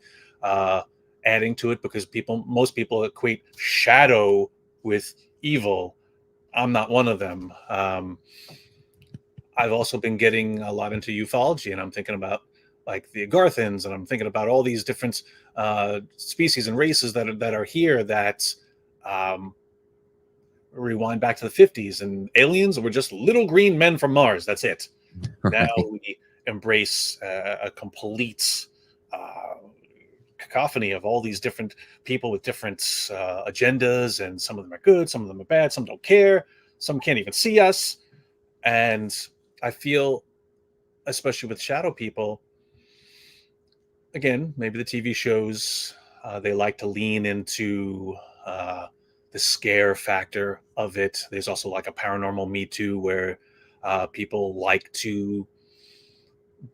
adding to it, because most people equate shadow with evil. I'm not one of them. I've also been getting a lot into ufology, and I'm thinking about like the Agarthans, and I'm thinking about all these different species and races that are here that rewind back to the 50s, and aliens were just little green men from Mars. That's it. Right. Now we embrace a complete cacophony of all these different people with different agendas, and some of them are good, some of them are bad, some don't care, some can't even see us. And I feel, especially with shadow people, again, maybe the TV shows, they like to lean into the scare factor of it. There's also like a paranormal Me Too where people like to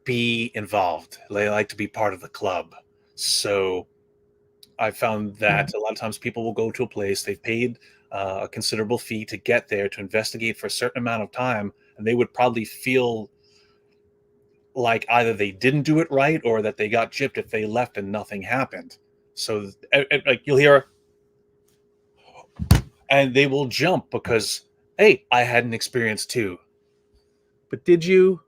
be involved. They like to be part of the club. So I found that a lot of times people will go to a place, they've paid a considerable fee to get there to investigate for a certain amount of time, and they would probably feel like either they didn't do it right or that they got gypped if they left and nothing happened. So like you'll hear, and they will jump because, hey, I had an experience too. But did you?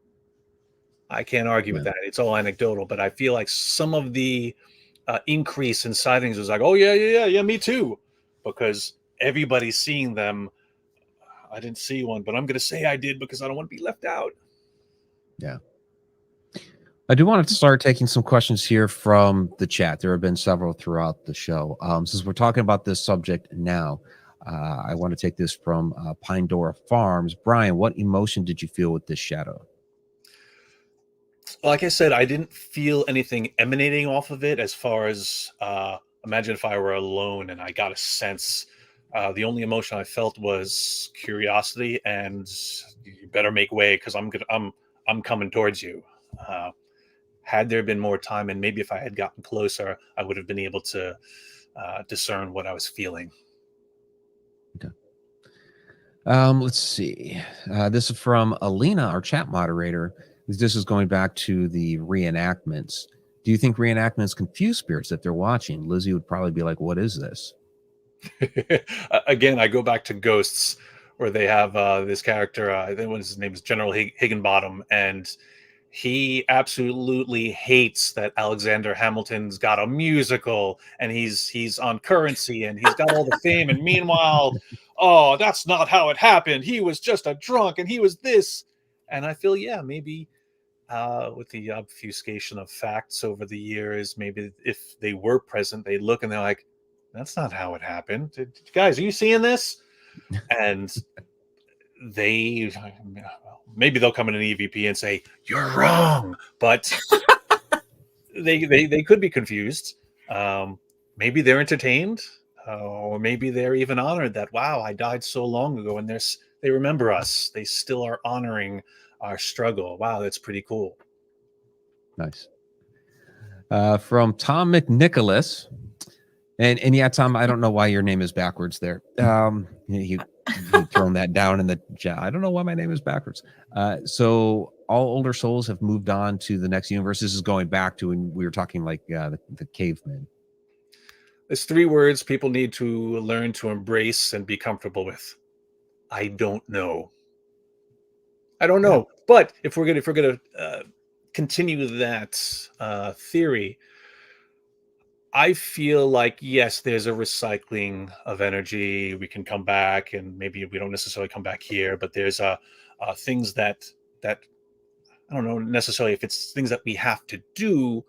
I can't argue with that. It's all anecdotal, but I feel like some of the increase in sightings was like, oh yeah, me too, because everybody's seeing them. I didn't see one, but I'm going to say I did because I don't want to be left out. Yeah. I do want to start taking some questions here from the chat. There have been several throughout the show. Since we're talking about this subject now, I want to take this from Pine Dora Farms. Brian, what emotion did you feel with this shadow? Like I said, I didn't feel anything emanating off of it as far as imagine if I were alone and I got a sense. The only emotion I felt was curiosity and you better make way because I'm coming towards you. Had there been more time and maybe if I had gotten closer, I would have been able to discern what I was feeling. Okay. Let's see. This is from Alina, our chat moderator. This is going back to the reenactments. Do you think reenactments confuse spirits that they're watching? Lizzie would probably be like, what is this? Again, I go back to Ghosts, where they have this character, I think his name is General Higginbottom, and he absolutely hates that Alexander Hamilton's got a musical and he's on Currency and he's got all the fame. And meanwhile, oh, that's not how it happened. He was just a drunk and he was this. And I feel, yeah, maybe with the obfuscation of facts over the years, maybe if they were present, they look and they're like, that's not how it happened. Guys, are you seeing this? And they maybe they'll come in an EVP and say you're wrong, but they could be confused. Maybe they're entertained, or maybe they're even honored that wow, I died so long ago, and they remember us. They still are honoring our struggle. Wow, that's pretty cool. Nice. From Tom McNicholas. And yeah, Tom, I don't know why your name is backwards there. He thrown that down in the chat. I don't know why my name is backwards. So all older souls have moved on to the next universe. This is going back to when we were talking like the cavemen. There's 3 words people need to learn to embrace and be comfortable with. I don't know. I don't know. Yeah. But if we're gonna continue that theory, I feel like, yes, there's a recycling of energy. We can come back, and maybe we don't necessarily come back here, but there's things that I don't know necessarily if it's things that we have to do,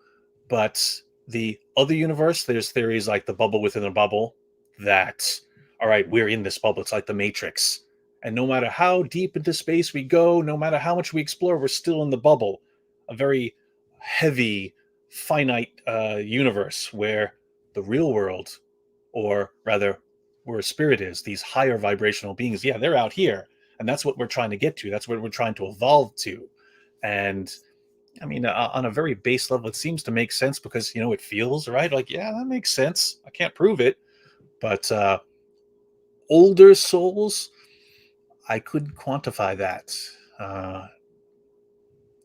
but the other universe, there's theories like the bubble within a bubble that, all right, we're in this bubble. It's like the Matrix. And no matter how deep into space we go, no matter how much we explore, we're still in the bubble. A very heavy, finite universe where the real world, or rather where spirit is, these higher vibrational beings, yeah, they're out here, and that's what we're trying to get to. That's what we're trying to evolve to. And I mean, on a very base level, it seems to make sense because, you know, it feels right. Like, yeah, that makes sense. I can't prove it, but older souls, I couldn't quantify that.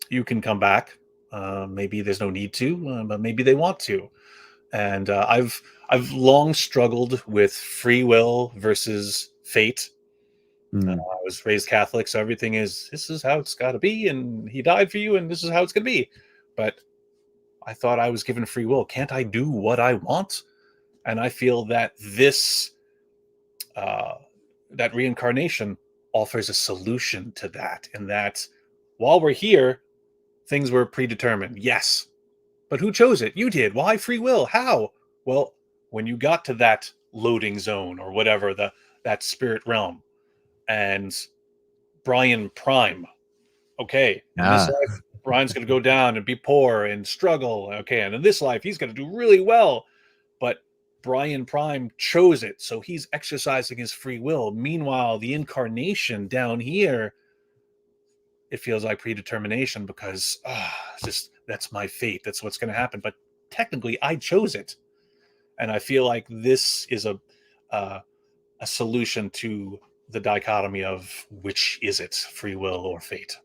You can come back. Maybe there's no need to, but maybe they want to. And I've long struggled with free will versus fate. I was raised Catholic, so everything is, this is how it's got to be, and he died for you, and this is how it's going to be. But I thought I was given free will. Can't I do what I want? And I feel that this, that reincarnation offers a solution to that, in that while we're here, things were predetermined. Yes. But who chose it? You did. Why free will? How? Well, when you got to that loading zone or whatever, that spirit realm, and Brian Prime, okay, in this life, Brian's going to go down and be poor and struggle. Okay, and in this life, he's going to do really well. But Brian Prime chose it, so he's exercising his free will. Meanwhile, the incarnation down here, it feels like predetermination, because that's my fate. That's what's going to happen. But technically, I chose it, and I feel like this is a solution to the dichotomy of which is it, free will or fate.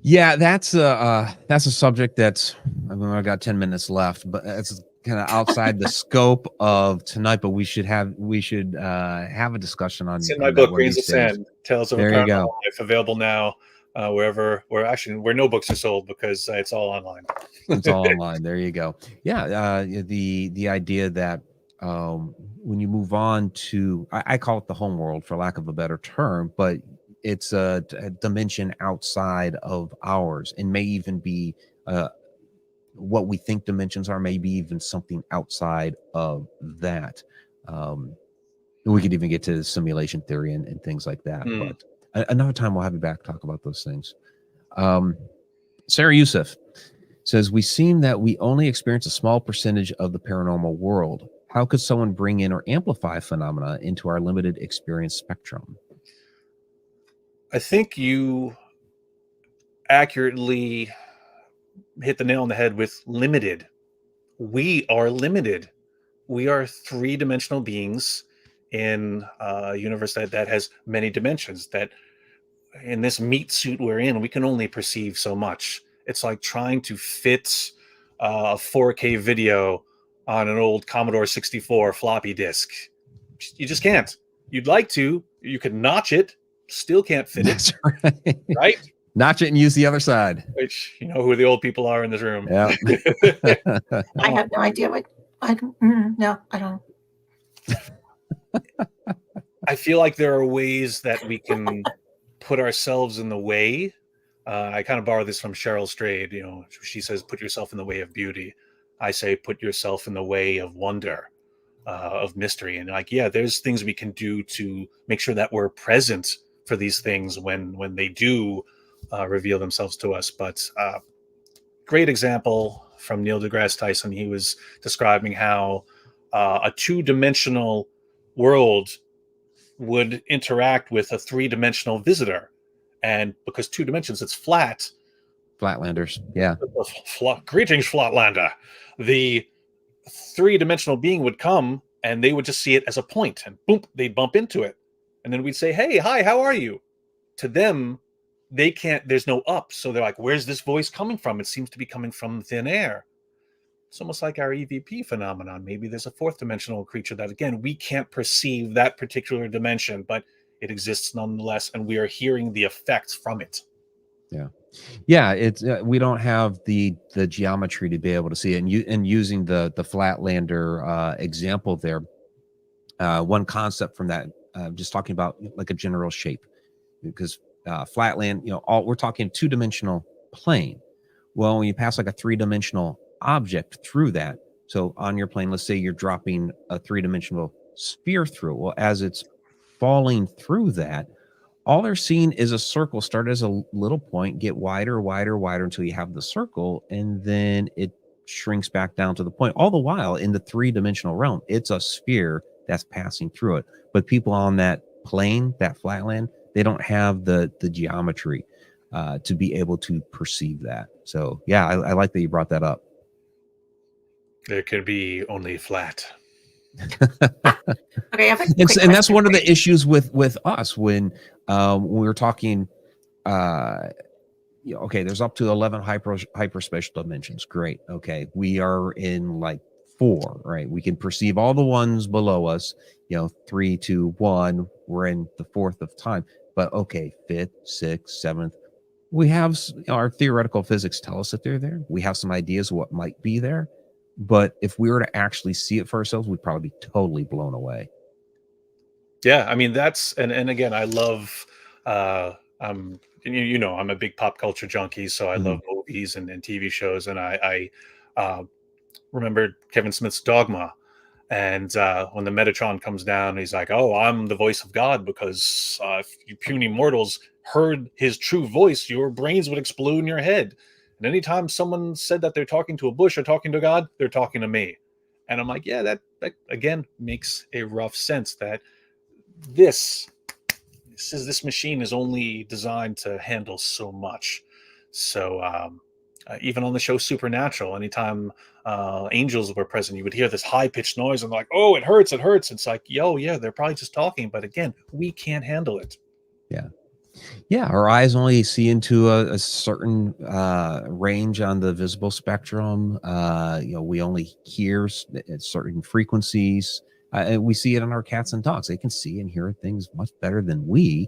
Yeah, that's a subject that's, I mean, I've got 10 minutes left, but it's kind of outside the scope of tonight. But we should have a discussion on. It's in my book, Grains of Sand, Tales of a Paranormal Life, available now where no books are sold, because it's all online. It's all online. There you go. Yeah, the idea that when you move on to, I call it the home world for lack of a better term, but it's a dimension outside of ours, and may even be what we think dimensions are, maybe even something outside of that. We could even get to simulation theory and things like that. But another time we'll have you back to talk about those things. Sarah Youssef says, we seem that we only experience a small percentage of the paranormal world. How could someone bring in or amplify phenomena into our limited experience spectrum? I think you accurately hit the nail on the head with limited. We are limited. We are three-dimensional beings in a universe that has many dimensions, that in this meat suit we're in, we can only perceive so much. It's like trying to fit a 4K video on an old Commodore 64 floppy disk. You just can't. You'd like to. You could notch it. Still can't fit That's it. Right. Right? Notch it and use the other side. Which, you know who the old people are in this room. Yeah. I have no idea what. I don't. I feel like there are ways that we can put ourselves in the way. I kind of borrow this from Cheryl Strayed. You know, she says, "Put yourself in the way of beauty." I say, "Put yourself in the way of wonder, of mystery." And like, yeah, there's things we can do to make sure that we're present for these things when they do reveal themselves to us. But great example from Neil deGrasse Tyson. He was describing how a two-dimensional world would interact with a three-dimensional visitor. And because two dimensions, it's flat. Flatlanders. Yeah. Greetings, Flatlander. The three-dimensional being would come and they would just see it as a point, and boom, they'd bump into it. And then we'd say, "Hey, hi, how are you?" To them, they can't, there's no up. So they're like, where's this voice coming from? It seems to be coming from thin air. It's almost like our EVP phenomenon. Maybe there's a fourth dimensional creature that, again, we can't perceive that particular dimension, but it exists nonetheless, and we are hearing the effects from it. Yeah, it's we don't have the geometry to be able to see it. And using the Flatlander example there, one concept from that, just talking about like a general shape, because flatland, we're talking two-dimensional plane. Well, when you pass like a three-dimensional object through that, so on your plane, let's say you're dropping a three-dimensional sphere through. Well, as it's falling through that, all they're seeing is a circle start as a little point, get wider, wider, wider until you have the circle, and then it shrinks back down to the point. All the while in the three-dimensional realm, it's a sphere that's passing through it. But people on that plane, that flatland, they don't have the geometry to be able to perceive that. So yeah, I like that you brought that up. There could be only flat. Okay, I have and that's one of the issues with us when we were talking. Okay, there's up to 11 hyperspatial dimensions. Great. Okay, we are in like 4, right? We can perceive all the ones below us. 3, 2, 1. We're in the 4th of time. But okay, 5th, 6th, 7th. We have our theoretical physics tell us that they're there. We have some ideas of what might be there, but if we were to actually see it for ourselves, we'd probably be totally blown away. Yeah, I mean that's and again, I love you know I'm a big pop culture junkie, so I love movies and TV shows, and I remember Kevin Smith's Dogma. And when the Metatron comes down, he's like, "Oh, I'm the voice of God because if you puny mortals heard his true voice, your brains would explode in your head." And anytime someone said that they're talking to a bush or talking to God, they're talking to me. And I'm like, yeah, that again makes a rough sense that this this machine is only designed to handle so much. So even on the show Supernatural, anytime angels were present, you would hear this high pitched noise and like, oh, it hurts, it hurts. It's like, yo, yeah, they're probably just talking, but again, we can't handle it. Yeah, our eyes only see into a certain range on the visible spectrum. We only hear at certain frequencies. And we see it in our cats and dogs. They can see and hear things much better than we.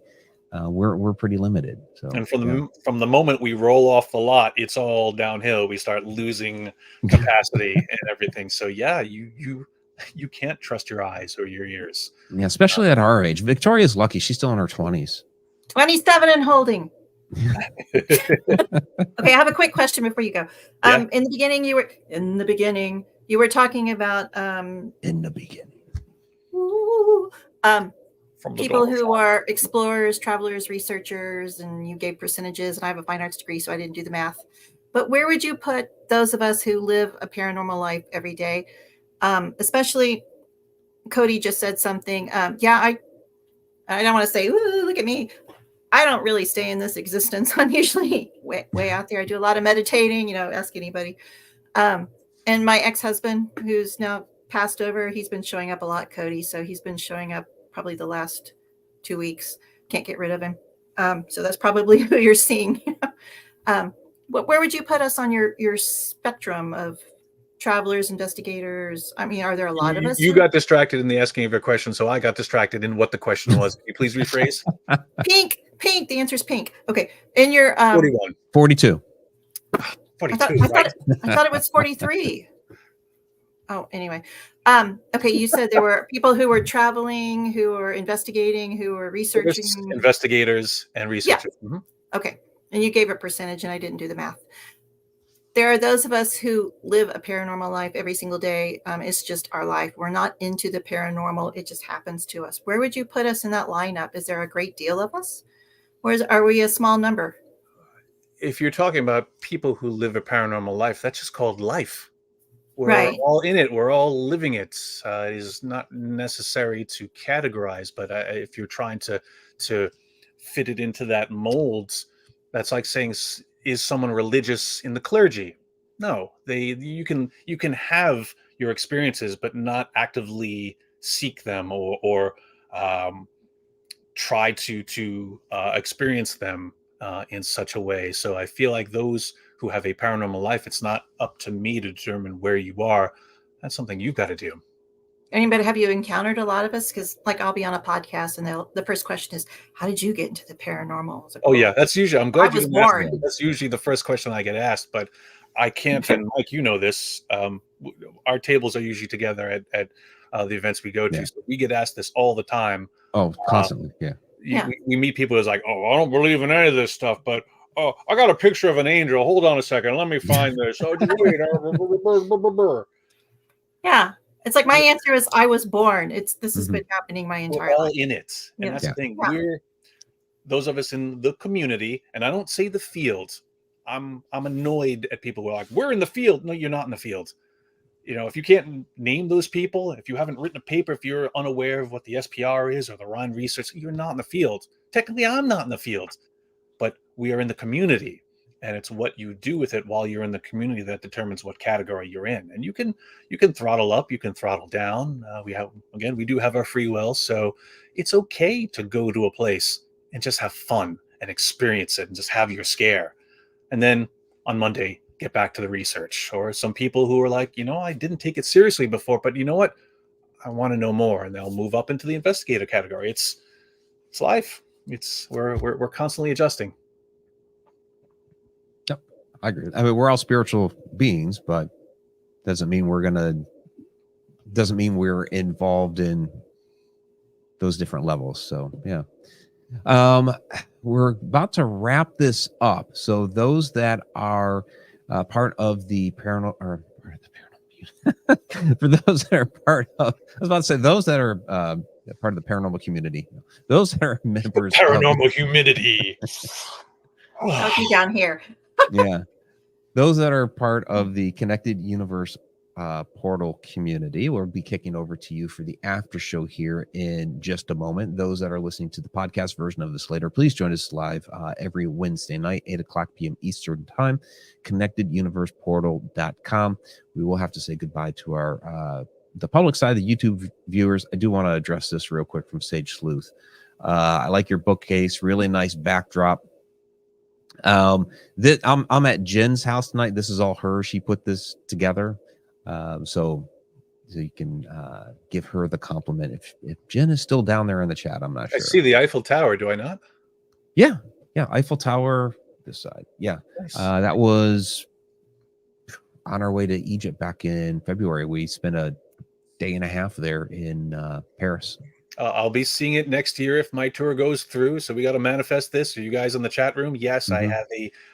We're pretty limited. So, and from the moment we roll off the lot, it's all downhill. We start losing capacity and everything. So yeah, you can't trust your eyes or your ears. Yeah, especially at our age. Victoria's lucky; she's still in her 20s. 27 and holding. Okay, I have a quick question before you go. In the beginning, you were talking about in the beginning. People who are explorers, travelers, researchers, and you gave percentages, and I have a fine arts degree, so I didn't do the math. But where would you put those of us who live a paranormal life every day? Especially, Cody just said something. I don't want to say, ooh, look at me. I don't really stay in this existence. I'm usually way out there. I do a lot of meditating, ask anybody. And my ex-husband, who's now passed over, he's been showing up a lot, Cody. So he's been showing up probably the last 2 weeks. Can't get rid of him. So that's probably who you're seeing. Where would you put us on your spectrum of travelers, investigators? I mean, are there a lot of us? You got distracted in the asking of your question, so I got distracted in what the question was. Can you please rephrase? Pink. The answer is pink. Okay. In your 41. 42. 42. I thought it was 43. Oh, anyway. Okay, you said there were people who were traveling, who were investigating, who were researching. Investigators and researchers. Yeah. Mm-hmm. Okay. And you gave a percentage, and I didn't do the math. There are those of us who live a paranormal life every single day. It's just our life. We're not into the paranormal. It just happens to us. Where would you put us in that lineup? Is there a great deal of us? Or are we a small number? If you're talking about people who live a paranormal life, that's just called life. We're all in it. We're all living it. It is not necessary to categorize, but if you're trying to fit it into that mold, that's like saying, is someone religious in the clergy? No, you can have your experiences, but not actively seek them or try to experience them in such a way. So I feel like those who have a paranormal life, it's not up to me to determine where you are. That's something you've got to do. Anybody, have you encountered a lot of us? Because I'll be on a podcast and the first question is, how did you get into the paranormal? Like, yeah, that's usually, I'm glad you didn't ask me. That's usually the first question I get asked, but I can't, and Mike, you know this, our tables are usually together at the events we go to. So we get asked this all the time. Oh, constantly. We meet people who's like, oh, I don't believe in any of this stuff, but oh, I got a picture of an angel. Hold on a second. Let me find this. Oh, yeah. It's like my answer is I was born. This has been happening my entire life. We're all in it. And that's the thing. We're those of us in the community, and I don't say the field. I'm annoyed at people who are like, we're in the field. No, you're not in the field. If you can't name those people, if you haven't written a paper, if you're unaware of what the SPR is or the Rhine Research, you're not in the field. Technically, I'm not in the field, but we are in the community, and it's what you do with it while you're in the community that determines what category you're in. And you can throttle up, you can throttle down. We do have our free will, so it's okay to go to a place and just have fun and experience it and just have your scare. And then on Monday, get back to the research. Or some people who are like, I didn't take it seriously before, but you know what? I want to know more, and they'll move up into the investigator category. It's life. We're constantly adjusting. I agree. I mean, we're all spiritual beings, but doesn't mean we're involved in those different levels. So yeah. We're about to wrap this up. So those that are part of the paranormal, or for those that are part of, I was about to say those that are part of the paranormal community, those that are members Paranormal humidity. I'll be down here. Yeah, those that are part of the Connected Universe portal community, we'll be kicking over to you for the after show here in just a moment. Those that are listening to the podcast version of this later, please join us live every Wednesday night, 8:00 p.m. Eastern time, connecteduniverseportal.com. We will have to say goodbye to our the public side, the YouTube viewers. I do want to address this real quick from Sage Sleuth. I like your bookcase, really nice backdrop. I'm at Jen's house tonight. This is all her. She put this together. So you can give her the compliment. If Jen is still down there in the chat, I'm not sure. I see the Eiffel Tower. Do I not? Yeah. Eiffel Tower this side. Yeah. Nice. That was on our way to Egypt back in February. We spent a day and a half there in Paris. I'll be seeing it next year if my tour goes through. So we got to manifest this. Are you guys in the chat room? Yes, I have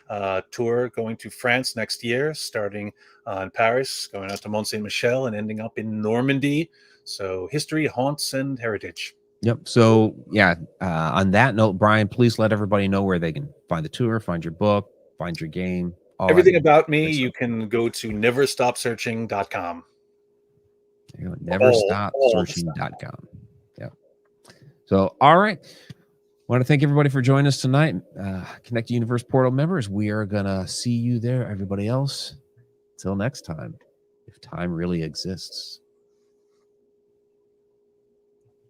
a tour going to France next year, starting in Paris, going out to Mont Saint Michel, and ending up in Normandy. So history, haunts, and heritage. Yep. So yeah. On that note, Brian, please let everybody know where they can find the tour, find your book, find your game. Everything about me, you can go to neverstopsearching.com. Neverstopsearching.com. Yeah. So, all right. I want to thank everybody for joining us tonight. Connect Universe Portal members, we are going to see you there. Everybody else, till next time, if time really exists.